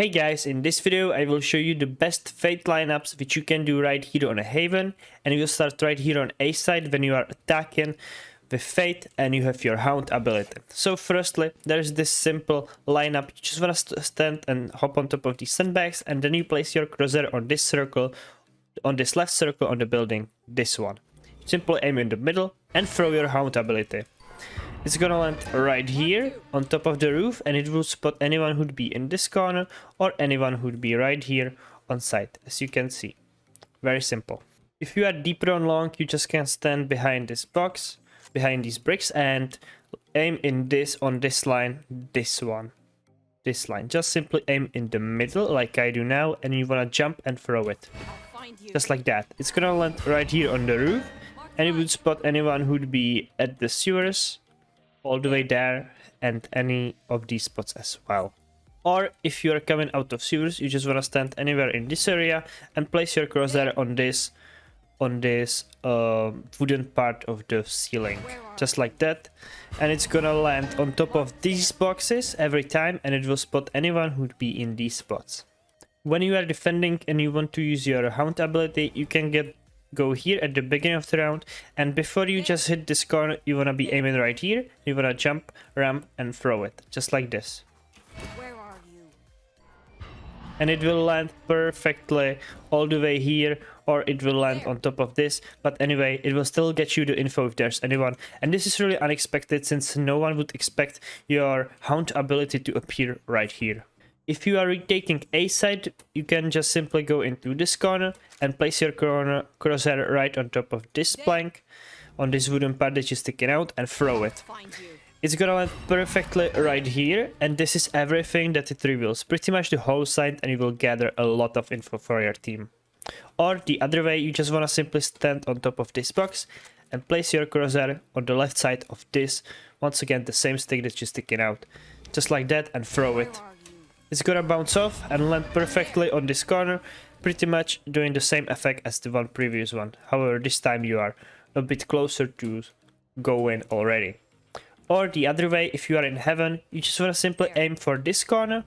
Hey guys, in this video I will show you the best fate lineups which you can do right here on a haven, and you will start right here on A side when you are attacking with fate and you have your hound ability. So firstly, there's this simple lineup. You just want to stand and hop on top of these sandbags, and then you place your crosshair on this circle, on this left circle on the building, this one. Simply aim in the middle and throw your hound ability. It's gonna land right here on top of the roof, and it will spot anyone who'd be in this corner or anyone who'd be right here on site, as you can see. Very simple. If you are deeper on long, you just can stand behind this box, behind these bricks, and aim in this, on this line, this one. This line. Just simply aim in the middle like I do now, and you wanna jump and throw it. Just like that. It's gonna land right here on the roof, and it would spot anyone who'd be at the sewers, all the way there, and any of these spots as well. Or if you are coming out of sewers, you just want to stand anywhere in this area and place your crosshair on this wooden part of the ceiling, just like that, and it's gonna land on top of these boxes every time, and it will spot anyone who'd be in these spots. When you are defending and you want to use your hound ability, you can go here at the beginning of the round, and before you just hit this corner, you want to be aiming right here. You want to jump, ramp, and throw it, just like this. Where are you? And it will land perfectly all the way here, or it will land on top of this, but anyway, it will still get you the info if there's anyone. And this is really unexpected, since no one would expect your hound ability to appear right here. If you are retaking A side, you can just simply go into this corner and place your crosshair right on top of this plank, on this wooden part that is sticking out, and throw it. It's gonna land perfectly right here, and this is everything that it reveals. Pretty much the whole side, and you will gather a lot of info for your team. Or the other way, you just wanna simply stand on top of this box and place your crosshair on the left side of this, once again the same stick that's just sticking out. Just like that, and throw it. It's gonna bounce off and land perfectly on this corner, pretty much doing the same effect as the previous one. However, this time you are a bit closer to go in already. Or the other way, if you are in heaven, you just wanna simply aim for this corner,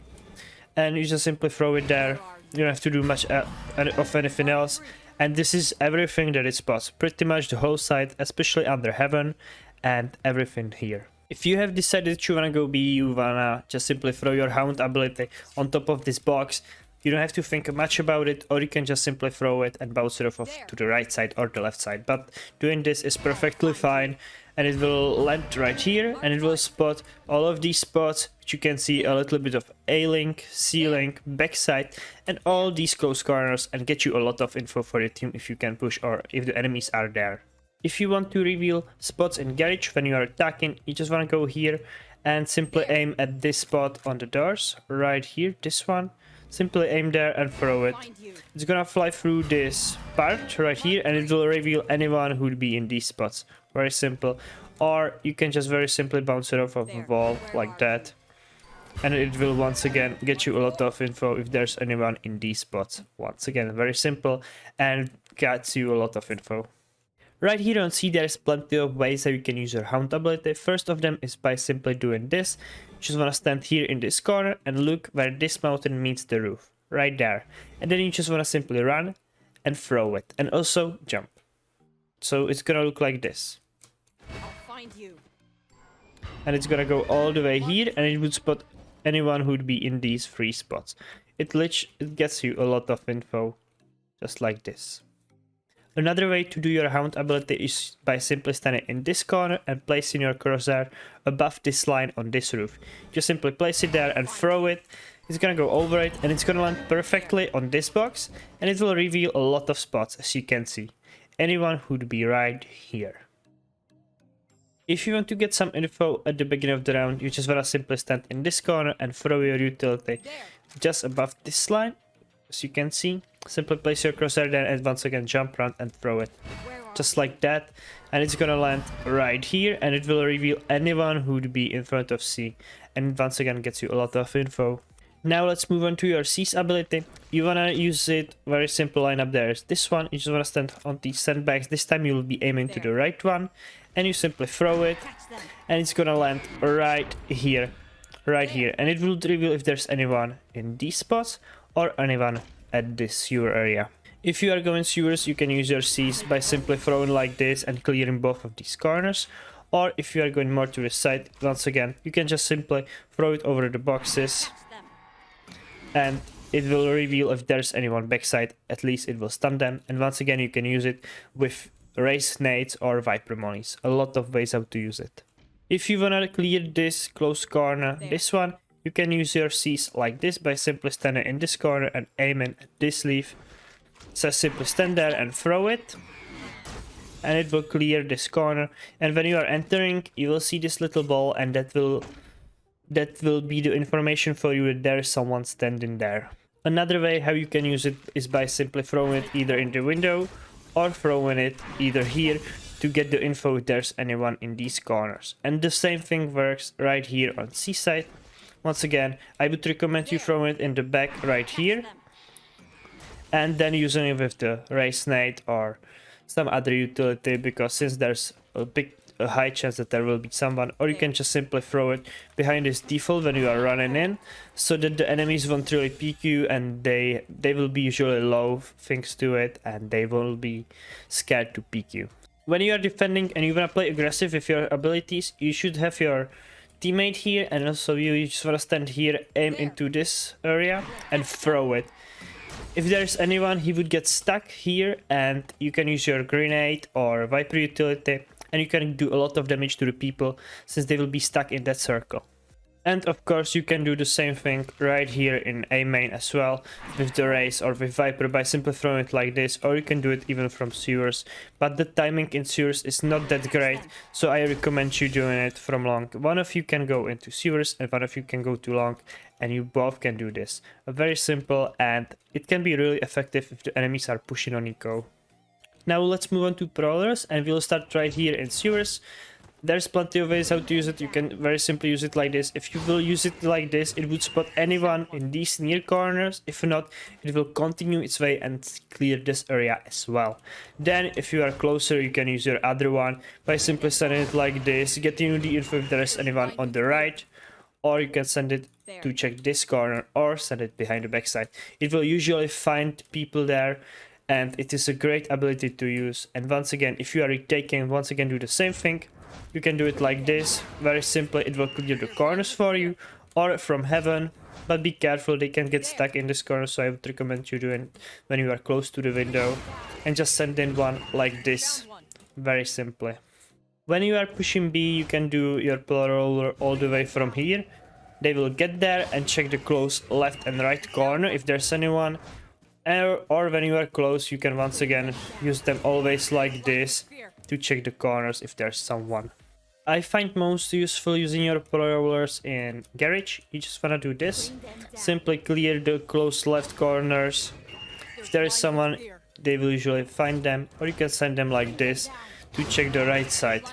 and you just simply throw it there. You don't have to do much of anything else, and this is everything that it spots. Pretty much the whole side, especially under heaven, and everything here. If you have decided that you wanna go B, you wanna just simply throw your hound ability on top of this box. You don't have to think much about it, or you can just simply throw it and bounce it off to the right side or the left side. But doing this is perfectly fine, and it will land right here, and it will spot all of these spots, which you can see a little bit of A-link, C-link, backside, and all these close corners, and get you a lot of info for your team if you can push or if the enemies are there. If you want to reveal spots in garage when you are attacking, you just want to go here and simply aim at this spot on the doors, right here, this one. Simply aim there and throw it. It's gonna fly through this part right here, and it will reveal anyone who would be in these spots. Very simple. Or you can just very simply bounce it off of a wall like that, and it will once again get you a lot of info if there's anyone in these spots. Once again, very simple, and gets you a lot of info. Right here on C, there's plenty of ways that you can use your hound ability. First of them is by simply doing this. You just want to stand here in this corner and look where this mountain meets the roof. Right there. And then you just want to simply run and throw it. And also jump. So it's gonna look like this. I'll find you. And it's gonna go all the way here, and it would spot anyone who'd be in these three spots. It gets you a lot of info. Just like this. Another way to do your hound ability is by simply standing in this corner and placing your crosshair above this line on this roof. Just simply place it there and throw it. It's gonna go over it, and it's gonna land perfectly on this box, and it will reveal a lot of spots, as you can see. Anyone who'd be right here. If you want to get some info at the beginning of the round, you just wanna simply stand in this corner and throw your utility just above this line, as you can see. Simply place your crosshair there and once again jump around and throw it. Just like that. And it's gonna land right here, and it will reveal anyone who'd be in front of C. And once again gets you a lot of info. Now let's move on to your C's ability. You wanna use it, very simple lineup there is this one. You just wanna stand on these sandbags. This time you will be aiming to the right one. And you simply throw it. And it's gonna land right here right here, and it will reveal if there's anyone in these spots or anyone at this sewer area. If you are going sewers, you can use your C's by simply throwing like this and clearing both of these corners. Or if you are going more to the side, once again, you can just simply throw it over the boxes and it will reveal if there's anyone backside. At least it will stun them. And once again, you can use it with raze, nades or viper monies. A lot of ways how to use it. If you wanna clear this close corner, this one, you can use your C's like this by simply standing in this corner and aiming at this leaf. So simply stand there and throw it, and it will clear this corner. And when you are entering, you will see this little ball, and that will be the information for you that there is someone standing there. Another way how you can use it is by simply throwing it either in the window or throwing it either here to get the info if there's anyone in these corners. And the same thing works right here on C side. Once again, I would recommend you throwing it in the back right here, and then using it with the raze nade or some other utility, because since there's a high chance that there will be someone, or you can just simply throw it behind this default when you are running in, so that the enemies won't really peek you, and they will be usually low thanks to it, and they will be scared to peek you. When you are defending and you want to play aggressive with your abilities, you should have your teammate here, and also you just want to stand here, aim into this area and throw it. If there's anyone, he would get stuck here, and you can use your grenade or viper utility, and you can do a lot of damage to the people since they will be stuck in that circle. And of course, you can do the same thing right here in A main as well with the raze or with viper by simply throwing it like this, or you can do it even from sewers. But the timing in sewers is not that great, so I recommend you doing it from long. One of you can go into sewers and one of you can go to long, and you both can do this. Very simple, and it can be really effective if the enemies are pushing on eco. Now let's move on to Prowlers, and we'll start right here in sewers. There's plenty of ways how to use it. You can very simply use it like this. If you will use it like this, it would spot anyone in these near corners. If not, it will continue its way and clear this area as well. Then if you are closer, you can use your other one by simply sending it like this, getting the info if there is anyone on the right, or you can send it to check this corner or send it behind the backside. It will usually find people there, and it is a great ability to use. And once again, if you are retaking, once again do the same thing. You can do it like this, very simply. It will clear the corners for you, or from heaven, but be careful, they can get stuck in this corner, so I would recommend you doing it when you are close to the window, and just send in one like this, very simply. When you are pushing B, you can do your Prowler all the way from here. They will get there and check the close left and right corner if there's anyone, or when you are close, you can once again use them always like this to check the corners if there's someone. I find most useful using your Prowlers in garage. You just wanna do this. Simply clear the close left corners. If there is someone, they will usually find them, or you can send them like this to check the right side.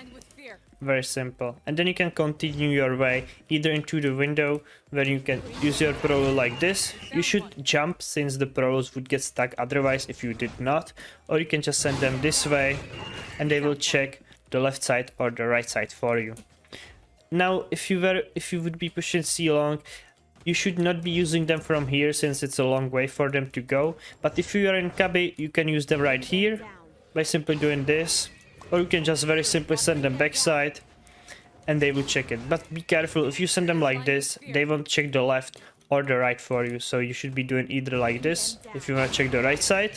Very simple. And then you can continue your way either into the window, where you can use your Prowler like this. You should jump since the Prowlers would get stuck otherwise if you did not, or you can just send them this way and they will check the left side or the right side for you. Now if you would be pushing C long, you should not be using them from here since it's a long way for them to go, but if you are in cubby, you can use them right here by simply doing this, or you can just very simply send them backside and they will check it. But be careful, if you send them like this, they won't check the left or the right for you, so you should be doing either like this if you want to check the right side,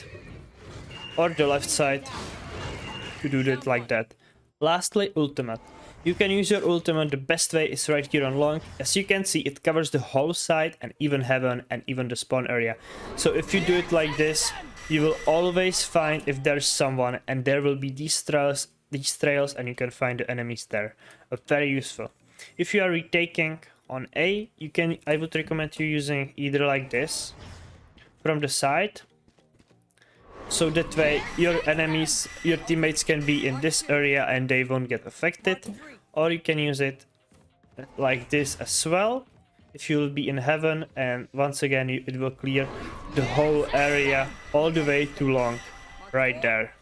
or the left side to do it like that. Lastly, ultimate. You can use your ultimate. The best way is right here on long. As you can see, it covers the whole side and even heaven and even the spawn area. So if you do it like this, you will always find if there's someone, and there will be these trails and you can find the enemies there. Very useful. If you are retaking on A, I would recommend you using either like this from the side, so that way your teammates can be in this area and they won't get affected, or you can use it like this as well if you will be in heaven, and once again it will clear the whole area all the way to long right there.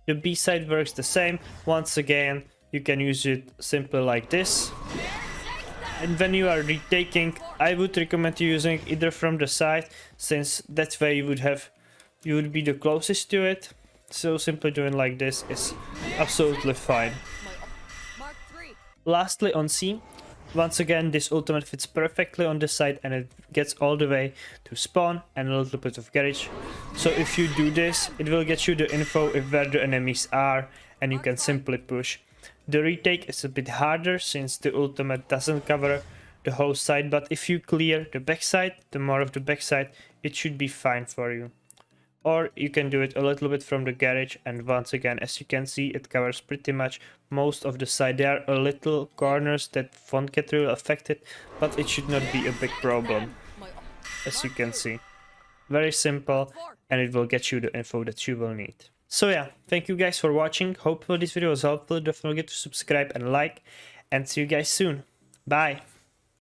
The B side works the same. Once again, you can use it simply like this And when you are retaking, I would recommend you using either from the side, since that way you would be the closest to it. So simply doing like this is absolutely fine. Mark 3. Lastly, on C, once again this ultimate fits perfectly on the side and it gets all the way to spawn and a little bit of garage. So if you do this, it will get you the info of where the enemies are and you can simply push. The retake is a bit harder since the ultimate doesn't cover the whole side, but if you clear the backside, the more of the backside, it should be fine for you. Or you can do it a little bit from the garage, and once again, as you can see, it covers pretty much most of the side. There are a little corners that won't get really affected, but it should not be a big problem, as you can see. Very simple, and it will get you the info that you will need. So yeah, thank you guys for watching. Hopefully this video was helpful. Don't forget to subscribe and like, and see you guys soon. Bye!